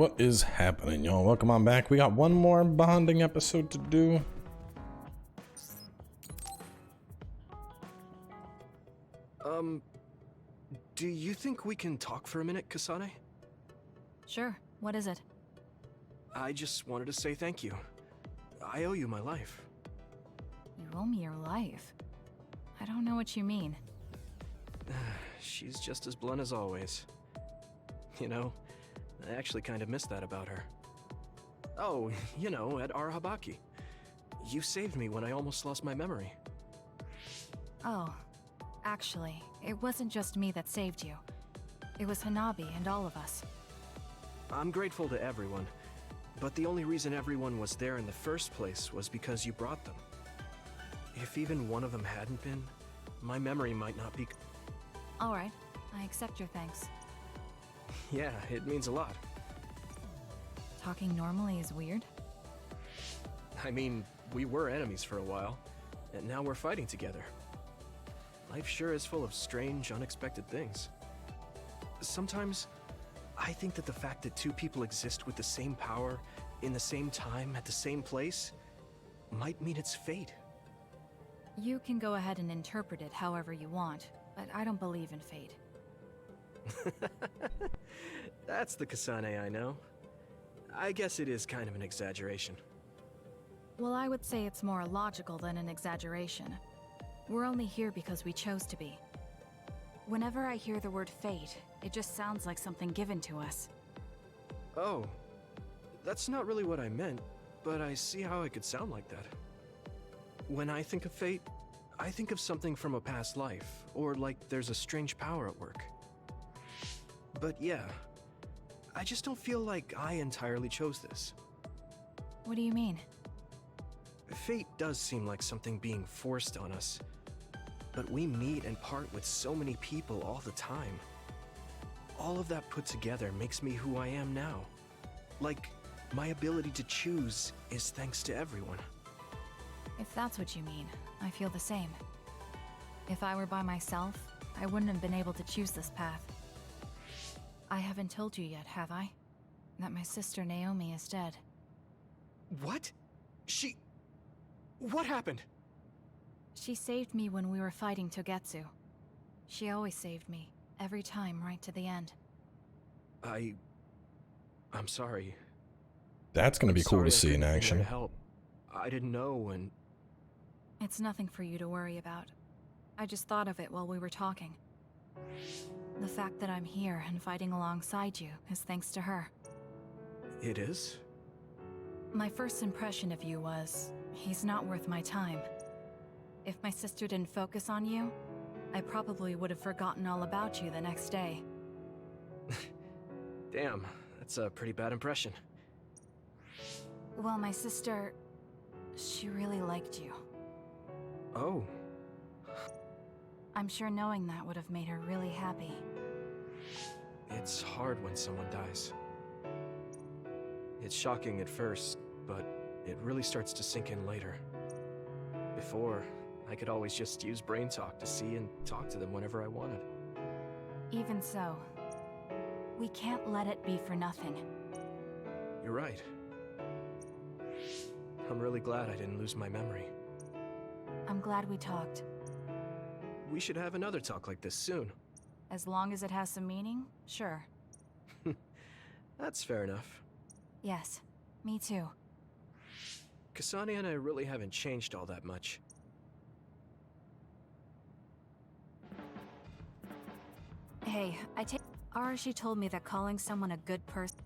What is happening, y'all? Welcome on back. We got one more bonding episode to do. Do you think we can talk for a minute, Kasane? Sure. What is it? I just wanted to say thank you. I owe you my life. You owe me your life. I don't know what you mean. She's just as blunt as always. You know, I actually kind of miss that about her. Oh, you know, at Arahabaki. You saved me when I almost lost my memory. Oh, actually, it wasn't just me that saved you. It was Hanabi and all of us. I'm grateful to everyone, but the only reason everyone was there in the first place was because you brought them. If even one of them hadn't been, my memory might not be... Alright, I accept your thanks. Yeah, it means a lot. Talking normally is weird? I mean, we were enemies for a while, and now we're fighting together. Life sure is full of strange, unexpected things. Sometimes, I think that the fact that two people exist with the same power, in the same time, at the same place, might mean it's fate. You can go ahead and interpret it however you want, but I don't believe in fate. That's the Kasane I know. I guess it is kind of an exaggeration. Well, I would say it's more logical than an exaggeration. We're only here because we chose to be. Whenever I hear the word fate, it just sounds like something given to us. Oh, that's not really what I meant, but I see how it could sound like that. When I think of fate, I think of something from a past life, or like there's a strange power at work. But yeah, I just don't feel like I entirely chose this. What do you mean? Fate does seem like something being forced on us, but we meet and part with so many people all the time. All of that put together makes me who I am now. Like, my ability to choose is thanks to everyone. If that's what you mean, I feel the same. If I were by myself, I wouldn't have been able to choose this path. I haven't told you yet, have I? That my sister Naomi is dead. What? What happened? She saved me when we were fighting Togetsu. She always saved me, every time, right to the end. I'm sorry. That's gonna be cool to see in I couldn't be there action. to help. I didn't know, and... It's nothing for you to worry about. I just thought of it while we were talking. The fact that I'm here and fighting alongside you is thanks to her. It is? My first impression of you was, he's not worth my time. If my sister didn't focus on you, I probably would have forgotten all about you the next day. Damn, that's a pretty bad impression. Well, my sister... she really liked you. Oh. I'm sure knowing that would have made her really happy. It's hard when someone dies. It's shocking at first, but it really starts to sink in later. Before, I could always just use brain talk to see and talk to them whenever I wanted. Even so, we can't let it be for nothing. You're right. I'm really glad I didn't lose my memory. I'm glad we talked. We should have another talk like this soon. As long as it has some meaning, sure. That's fair enough. Yes, me too. Kasane and I really haven't changed all that much. Hey, Arashi told me that calling someone a good person...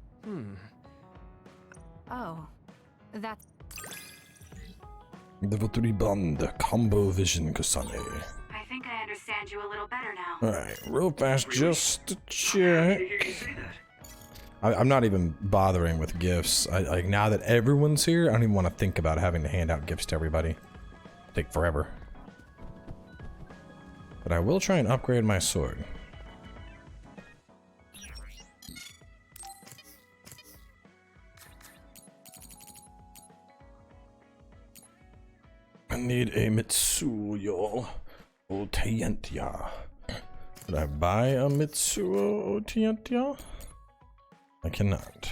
Oh, that's... Devoturi Band, Combo Vision Kasane. I think I understand you a little better now. Alright, real fast, just to check. I'm not even bothering with gifts. Like, now that everyone's here, I don't even want to think about having to hand out gifts to everybody. Take forever. But I will try and upgrade my sword. I need a Mitsuyo Otientia. Did I buy a Mitsuyo Otientia? I cannot.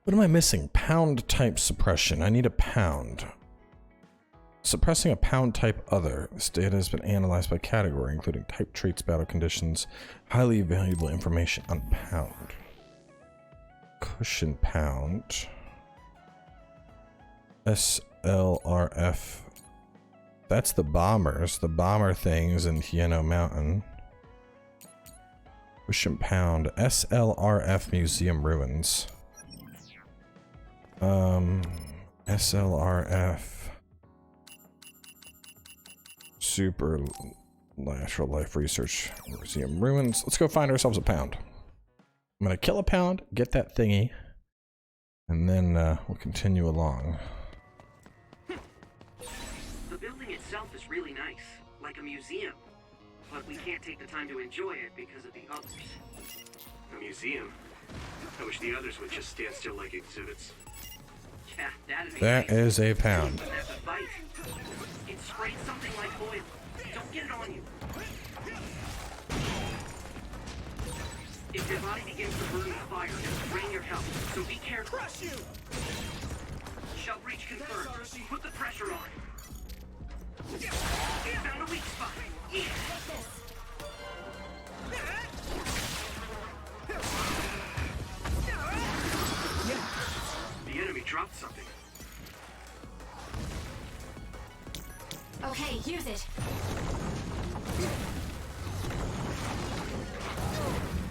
What am I missing? Pound type suppression. I need a pound. Suppressing a pound type other. This data has been analyzed by category, including type traits, battle conditions, highly valuable information on pound. Cushion pound. SLRF. That's the bombers. The bomber things in Hieno Mountain. Cushion pound. SLRF Museum Ruins. SLRF. Super Natural Life Research Museum Ruins. Let's go find ourselves a pound. I'm gonna kill a pound, get that thingy, and then we'll continue along. The building itself is really nice, like a museum. But we can't take the time to enjoy it because of the others. A museum? I wish the others would just stand still like exhibits. Yeah, that'd be That nice. is a pound. That's a fight. It sprayed something like oil. Don't get it on you. If your body begins to burn with fire, it'll drain your health, so be careful. Crush you! Shell breach confirmed. Put the pressure on. Found a weak spot. Yeah. The enemy dropped something. Okay, use it.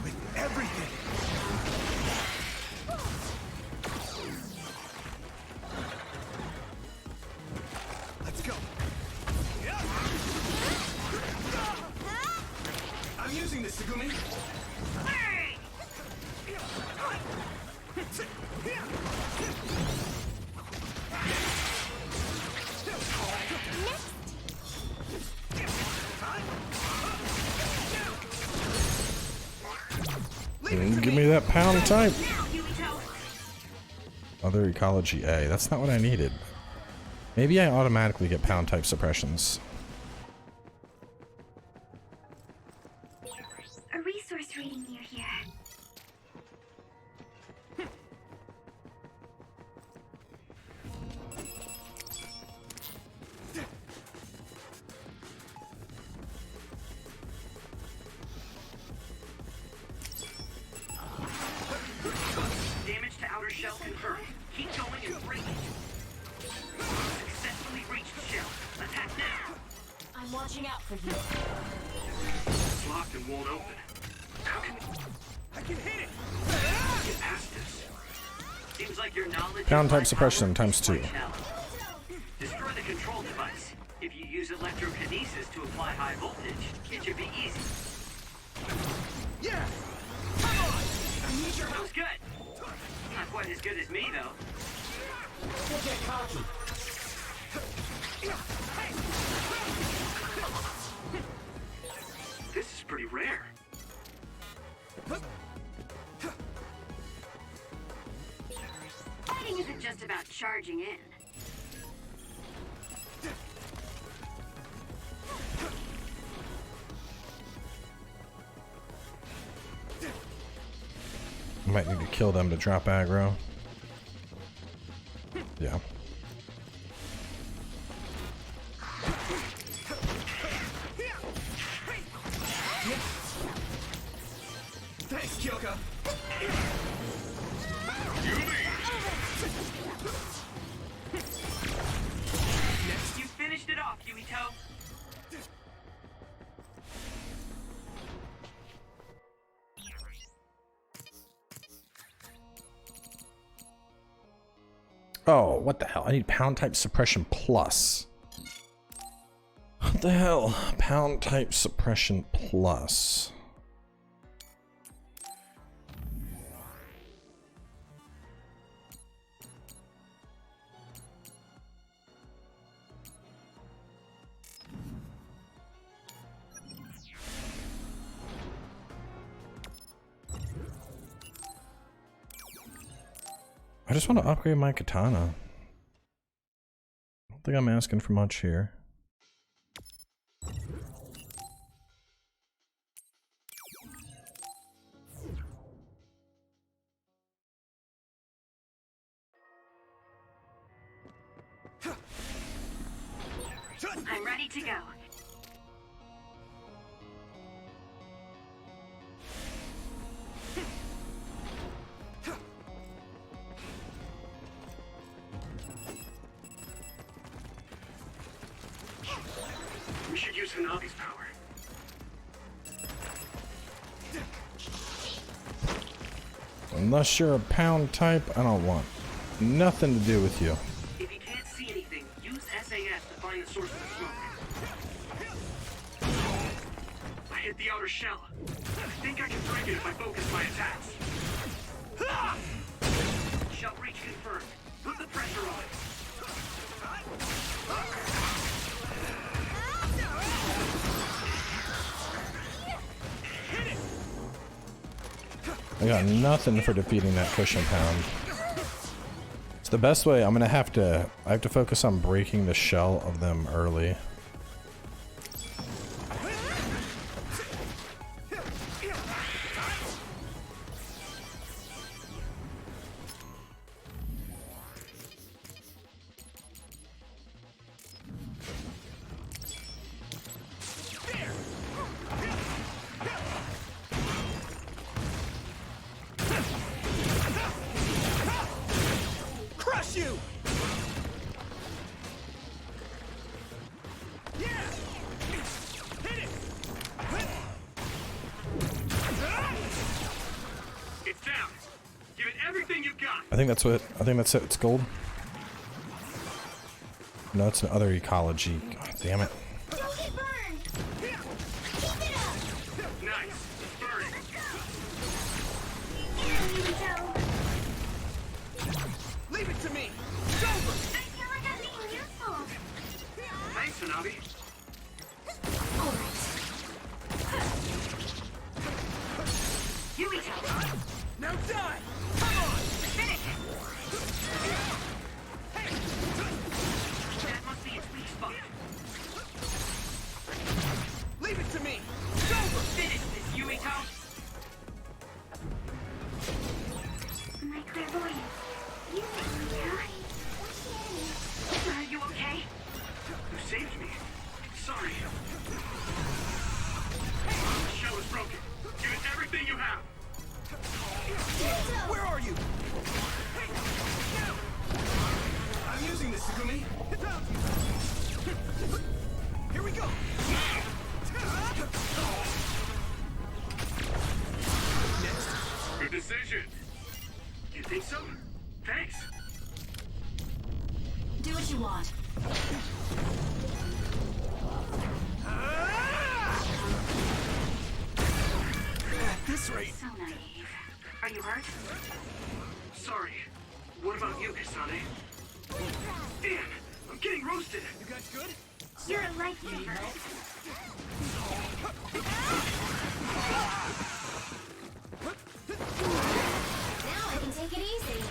With everything. Let's go. I'm using this, Segumi. Give me that pound type. Now, Yuito. Other ecology A. That's not what I needed. Maybe I automatically get pound type suppressions. A resource reading near here. Damage to outer shell confirmed. Keep going and break it. Successfully reached the shell. Attack now. I'm watching out for you. It's locked and won't open. How can we I can hit it. get past this? Seems like your knowledge Pound of type my suppression power times is 2. quite shallow. Destroy the control device. If you use electrokinesis to apply high voltage, it should be easy. Yeah. Come on. I need your That help. was good. Not quite as good as me, though. This is pretty rare. Fighting isn't just about charging in. Might need to kill them to drop aggro. Yeah. Thanks, Kyoko. You finished it off, Yuito. Oh, what the hell? I need pound type suppression plus. What the hell? Pound type suppression plus. I just want to upgrade my katana. I don't think I'm asking for much here. I'm ready to go. We should use Hanabi's power. Unless you're a pound type, I don't want nothing to do with you. If you can't see anything, use SAS to find the source of the smoke. I hit the outer shell. I think I can break it if I focus my attacks. Shell breach confirmed. Put the pressure on it. I got nothing for defeating that cushion pound. It's the best way. I have to focus on breaking the shell of them early. You! Yeah! Hit it! It's down. Give it everything you've got. I think that's it. It's gold. No, it's another ecology. God damn it. Don't get burned! Keep it up! Nice. Burn it. Leave it to me! It's over! I feel like I'm being useful. Thanks, Hanabi. Yuito, Now die! Come on! finish it! That must be its weak spot. Leave it to me! It's over! Finish this, Yuito. My clairvoyance. You think Are you okay? You saved me. Sorry. The shell is broken. Give it everything you have. Where are you? I'm using this, Takumi. Here we go. Next. Good decision. You think so? Thanks. Do what you want. At this rate. So naive. Are you hurt? Sorry. What about you, Kasane? Damn, I'm getting roasted. You guys good? You're a lifesaver. Now I can take it easy.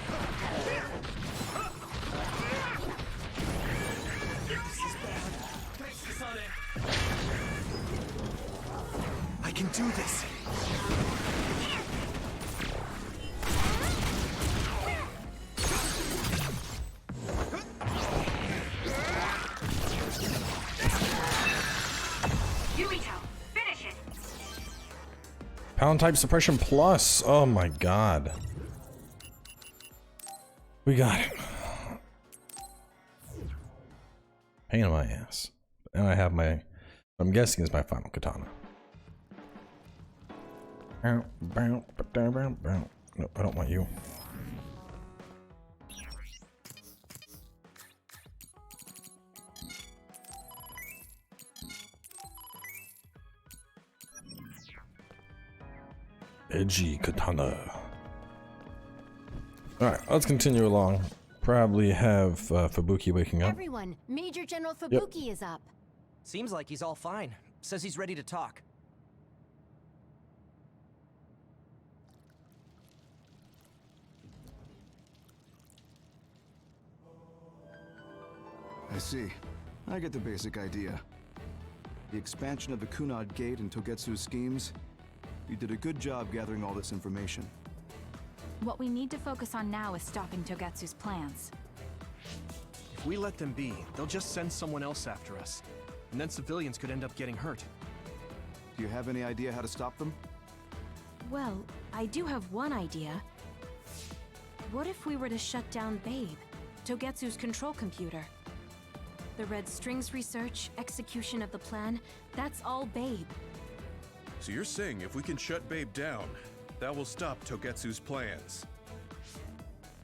Thanks, Kasane. I can do this. Yuito, finish it. Pound type suppression plus. Oh my god. We got it. Pain in my ass. And I have my, I'm guessing is my final katana. No, I don't want you. Edgy katana. Alright, let's continue along. Probably have Fubuki waking up. Everyone, Major General Fubuki is up. Seems like he's all fine. Says he's ready to talk. I see. I get the basic idea. The expansion of the Kunad Gate and Togetsu's schemes. You did a good job gathering all this information. What we need to focus on now is stopping Togetsu's plans. If If we let them be, they'll just send someone else after us. And then civilians could end up getting hurt. Do you have any idea how to stop them? Well, I do have one idea. What if we were to shut down Babe, Togetsu's control computer? The Red Strings research, execution of the plan, that's all Babe. So you're saying if we can shut Babe down, that will stop Togetsu's plans?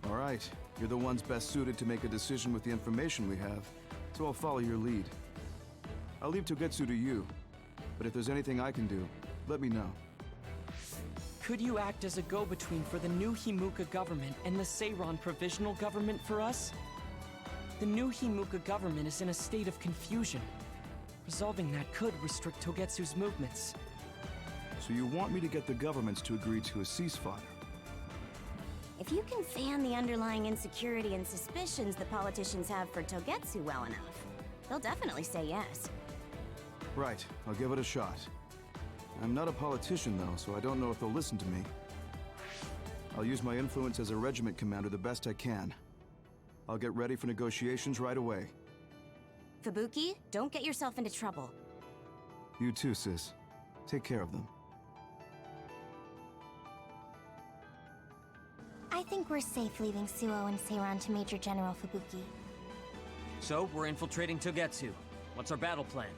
All right, you're the ones best suited to make a decision with the information we have, so I'll follow your lead. I'll leave Togetsu to you, but if there's anything I can do, let me know. Could you act as a go-between for the new Himuka government and the Seiran provisional government for us? The new Himuka government is in a state of confusion. Resolving that could restrict Togetsu's movements. So you want me to get the governments to agree to a ceasefire? If you can fan the underlying insecurity and suspicions the politicians have for Togetsu well enough, they'll definitely say yes. Right, I'll give it a shot. I'm not a politician though, so I don't know if they'll listen to me. I'll use my influence as a regiment commander the best I can. I'll get ready for negotiations right away. Fubuki, don't get yourself into trouble. You too, sis. Take care of them. I think we're safe leaving Suo and Seiran to Major General Fubuki. So, we're infiltrating Togetsu. What's our battle plan?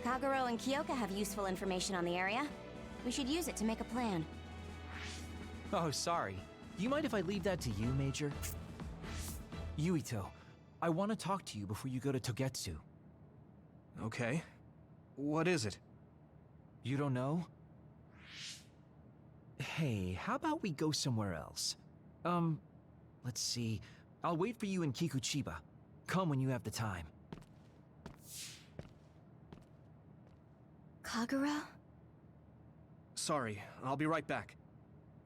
Kagero and Kyoka have useful information on the area. We should use it to make a plan. Oh, sorry. Do you mind if I leave that to you, Major? Yuito, I want to talk to you before you go to Togetsu. Okay. What is it? You don't know? Hey, how about we go somewhere else? Let's see. I'll wait for you in Kikuchiba. Come when you have the time. Kagero? Sorry, I'll be right back.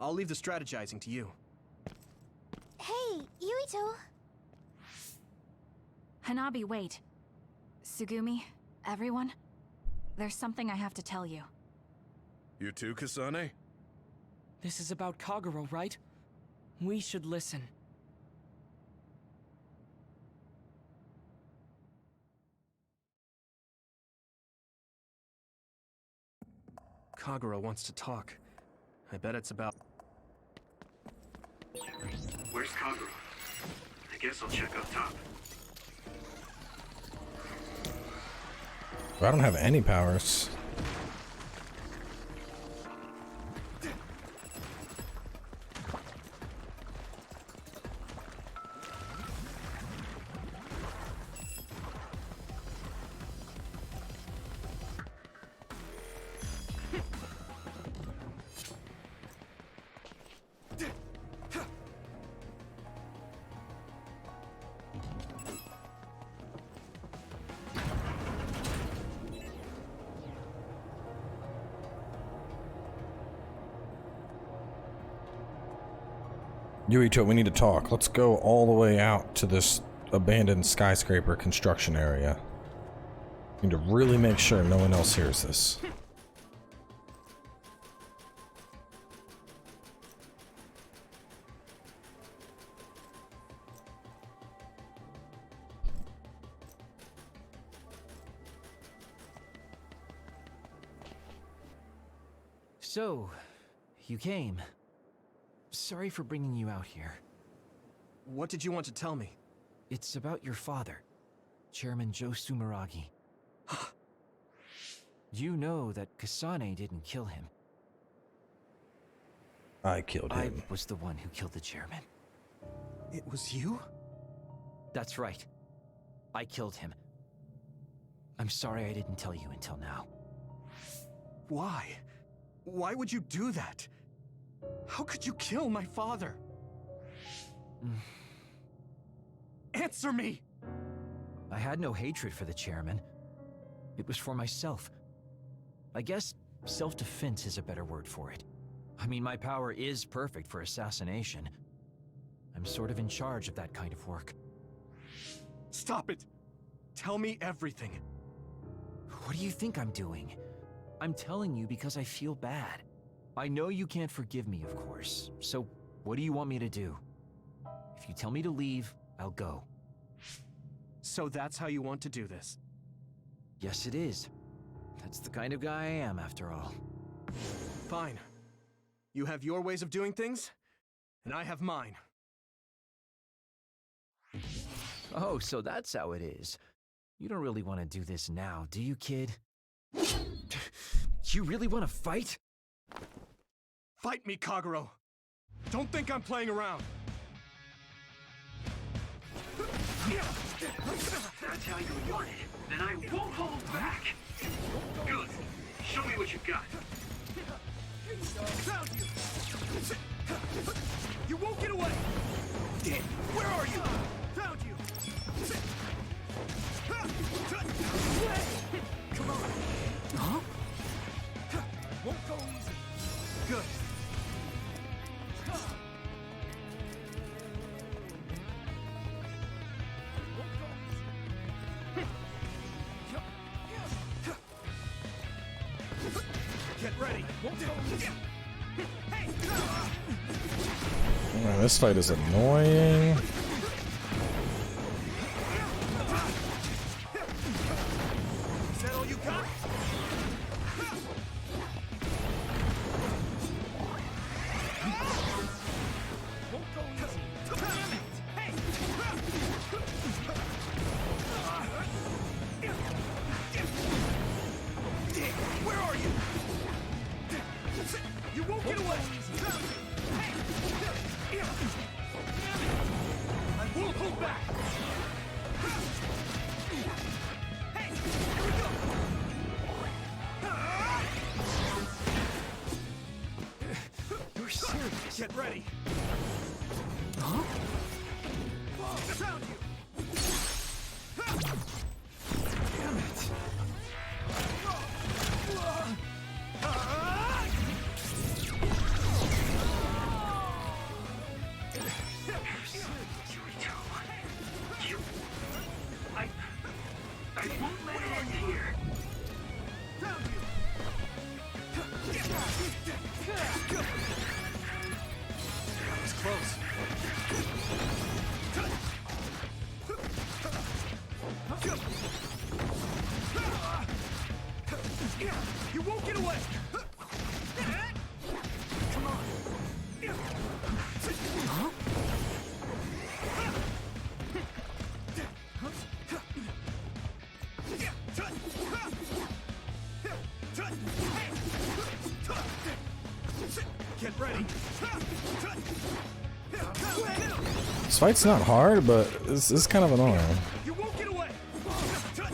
I'll leave the strategizing to you. Hey, Yuito! Hanabi, wait. Sugumi, everyone, there's something I have to tell you. You too, Kasane? This is about Kagero, right? We should listen. Kagero wants to talk. I bet it's about... Where's Kagero? I guess I'll check up top. I don't have any powers. Yuito, we need to talk. Let's go all the way out to this abandoned skyscraper construction area. We need to really make sure no one else hears this. So, you came. Sorry for bringing you out here. What did you want to tell me? It's about your father, Chairman Joe Sumeragi. You know that Kasane didn't kill him. I killed him. I was the one who killed the chairman. It was you? That's right. I killed him. I'm sorry I didn't tell you until now. Why? Why would you do that? How could you kill my father? Answer me! I had no hatred for the chairman. It was for myself. I guess self-defense is a better word for it. I mean, my power is perfect for assassination. I'm sort of in charge of that kind of work. Stop it! Tell me everything. What do you think I'm doing? I'm telling you because I feel bad. I know you can't forgive me, of course. So, what do you want me to do? If you tell me to leave, I'll go. So that's how you want to do this? Yes, it is. That's the kind of guy I am, after all. Fine. You have your ways of doing things, and I have mine. Oh, so that's how it is. You don't really want to do this now, do you, kid? You really want to fight? Fight me, Kagero! Don't think I'm playing around! That's how you want it. Then I won't hold back. Good. Show me what you got. Found you! You won't get away! Where are you? Found you! Come on! Huh? Won't go easy. Good. Get ready. Won't go easy. Man, this fight is annoying. Is that all you got? Won't go easy. Damn it! Hey! Where are you? You won't get away! I won't hold back! Hey! Here we go! You're serious? Get ready! Huh? Found you! Damn it! I won't let it end here. Found you! That was close. You won't get away! Come on! Huh? Get ready! This fight's not hard, but this is kind of annoying. You won't get away! Damn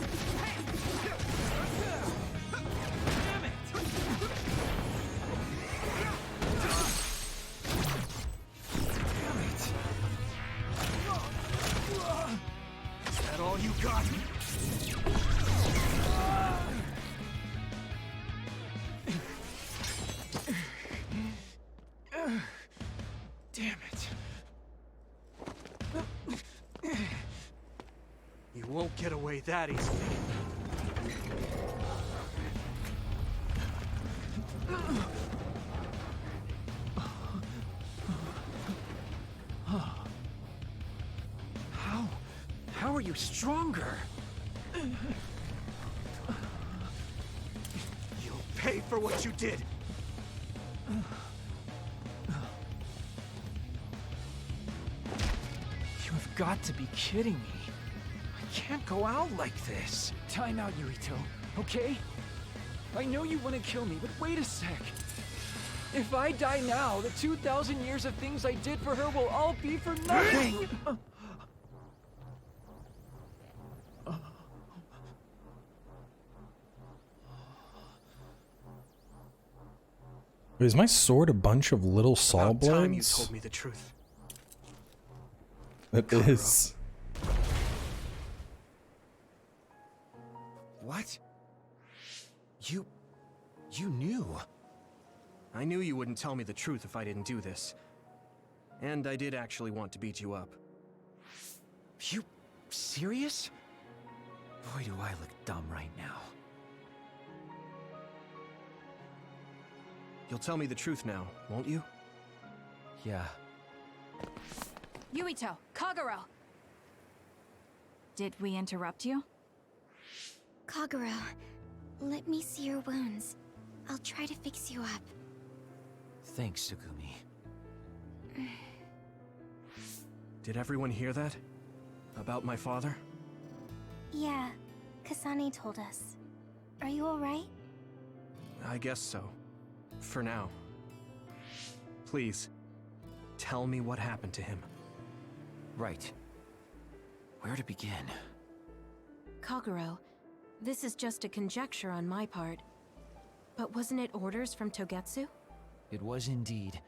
it! Is that all you got? Damn it. You won't get away that easily. How are you stronger? You'll pay for what you did. You have got to be kidding me. I can't go out like this. Time out, Yuito, okay? I know you want to kill me, but wait a sec. If I die now, the 2,000 years of things I did for her will all be for nothing! Is my sword a bunch of little saw About time you blades? told me the truth. It is. What? You knew. I knew you wouldn't tell me the truth if I didn't do this. And I did actually want to beat you up. You serious? Boy, do I look dumb right now. You'll tell me the truth now, won't you? Yeah. Yuito, Kagero. Did we interrupt you? Kagura, let me see your wounds. I'll try to fix you up. Thanks, Sugumi. Did everyone hear that? About my father? Yeah, Kasane told us. Are you alright? I guess so. For now. Please, tell me what happened to him. Right. Where to begin? Kaguro, this is just a conjecture on my part. But wasn't it orders from Togetsu? It was indeed.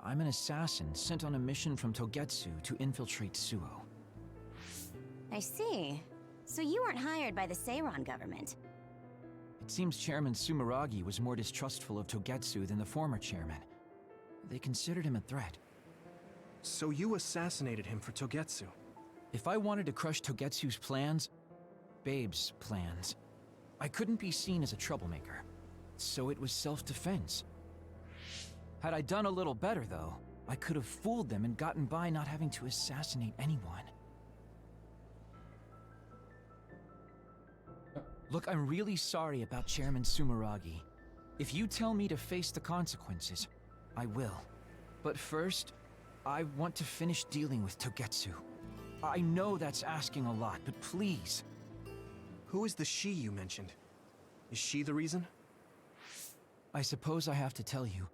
I'm an assassin sent on a mission from Togetsu to infiltrate Suo. I see. So you weren't hired by the Seiron government. It seems Chairman Sumeragi was more distrustful of Togetsu than the former chairman. They considered him a threat. So you assassinated him for Togetsu? If I wanted to crush Togetsu's plans, Babe's plans, I couldn't be seen as a troublemaker. So it was self-defense. Had I done a little better, though, I could have fooled them and gotten by not having to assassinate anyone. Look, I'm really sorry about Chairman Sumeragi. If you tell me to face the consequences, I will. But first, I want to finish dealing with Togetsu. I know that's asking a lot, but please. Who is the she you mentioned? Is she the reason? I suppose I have to tell you.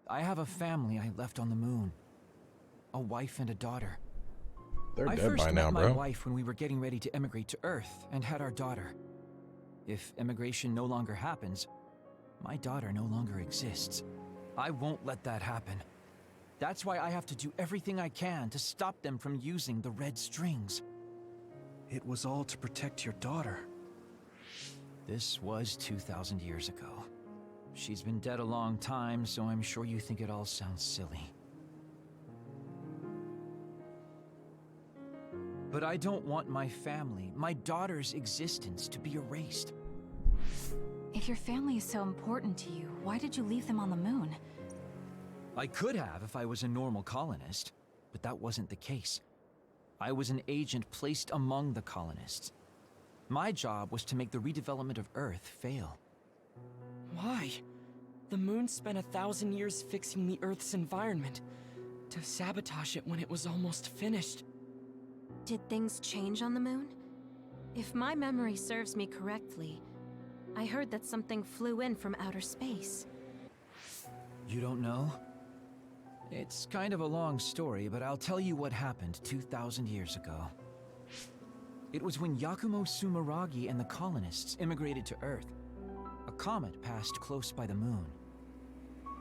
I have a family I left on the moon. A wife and a daughter. They're I dead first by met now, my bro. wife when we were getting ready to emigrate to Earth and had our daughter. If immigration no longer happens, my daughter no longer exists. I won't let that happen. That's why I have to do everything I can to stop them from using the red strings. It was all to protect your daughter. This was 2,000 years ago. She's been dead a long time, so I'm sure you think it all sounds silly. But I don't want my family, my daughter's existence, to be erased. If your family is so important to you, why did you leave them on the moon? I could have if I was a normal colonist, but that wasn't the case. I was an agent placed among the colonists. My job was to make the redevelopment of Earth fail. Why? The moon spent 1,000 years fixing the Earth's environment, to sabotage it when it was almost finished. Did things change on the moon? If my memory serves me correctly, I heard that something flew in from outer space. You don't know? It's kind of a long story, but I'll tell you what happened 2,000 years ago. It was when Yakumo Sumeragi and the colonists immigrated to Earth. A comet passed close by the moon.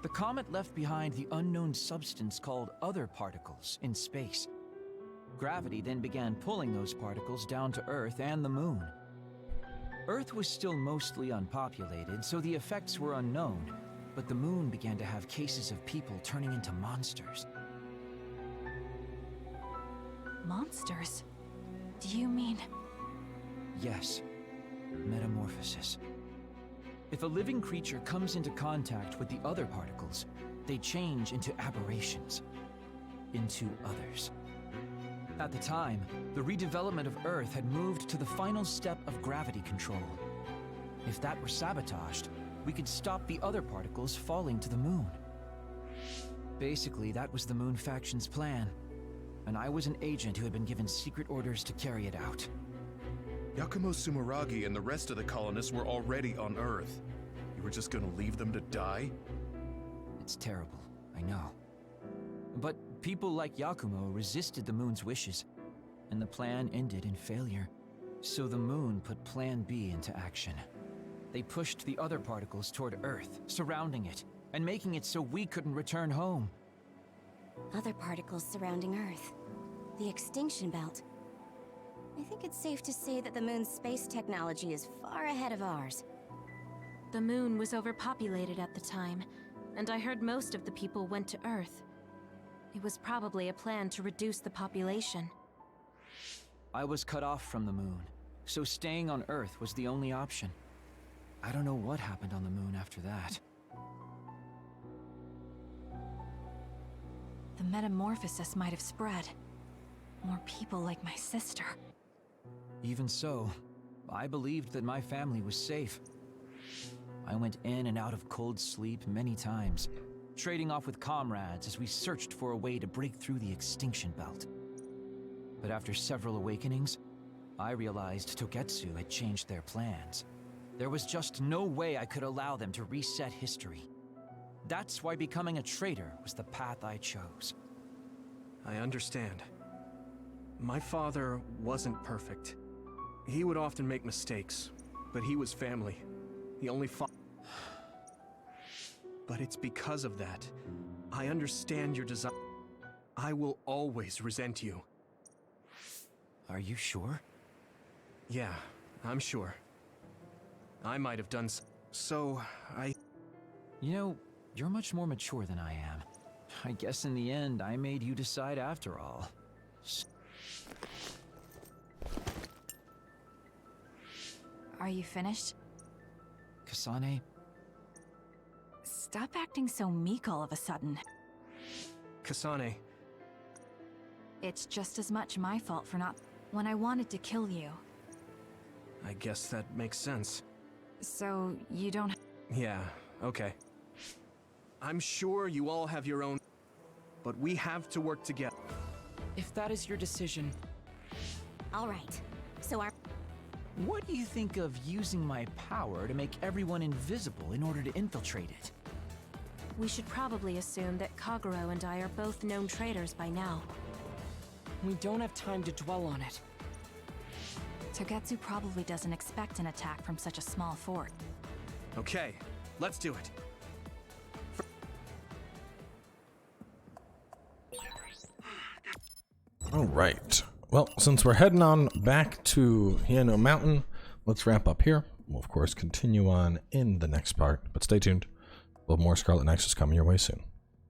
The comet left behind the unknown substance called other particles in space. Gravity then began pulling those particles down to Earth and the moon. Earth was still mostly unpopulated, so the effects were unknown, but the moon began to have cases of people turning into monsters. Monsters? Do you mean... Yes, metamorphosis. If a living creature comes into contact with the other particles, they change into aberrations, into others. At the time, the redevelopment of Earth had moved to the final step of gravity control. If that were sabotaged, we could stop the other particles falling to the moon. Basically, that was the Moon Faction's plan, and I was an agent who had been given secret orders to carry it out. Yakumo Sumeragi and the rest of the colonists were already on Earth. You were just gonna leave them to die? It's terrible, I know. But people like Yakumo resisted the moon's wishes, and the plan ended in failure. So the moon put Plan B into action. They pushed the other particles toward Earth, surrounding it, and making it so we couldn't return home. Other particles surrounding Earth. The extinction belt. I think it's safe to say that the moon's space technology is far ahead of ours. The moon was overpopulated at the time, and I heard most of the people went to Earth. It was probably a plan to reduce the population. I was cut off from the moon, so staying on Earth was the only option. I don't know what happened on the moon after that. The metamorphosis might have spread. More people like my sister. Even so, I believed that my family was safe. I went in and out of cold sleep many times, trading off with comrades as we searched for a way to break through the extinction belt. But after several awakenings, I realized Togetsu had changed their plans. There was just no way I could allow them to reset history. That's why becoming a traitor was the path I chose. I understand. My father wasn't perfect. He would often make mistakes, but he was family. The only But it's because of that. I understand your desire. I will always resent you. Are you sure? Yeah, I'm sure. I might have done so. You know, you're much more mature than I am. I guess in the end, I made you decide after all. Are you finished? Kasane? Stop acting so meek all of a sudden. Kasane. It's just as much my fault for not... when I wanted to kill you. I guess that makes sense. So, you don't... Yeah, okay. I'm sure you all have your own... but we have to work together. If that is your decision... All right. So our... What do you think of using my power to make everyone invisible in order to infiltrate it? We should probably assume that Kagero and I are both known traitors by now. We don't have time to dwell on it. Togetsu probably doesn't expect an attack from such a small fort. Okay, let's do it. All right. Well, since we're heading on back to Hieno Mountain, let's wrap up here. We'll, of course, continue on in the next part, but stay tuned. We'll have more Scarlet Nexus coming your way soon.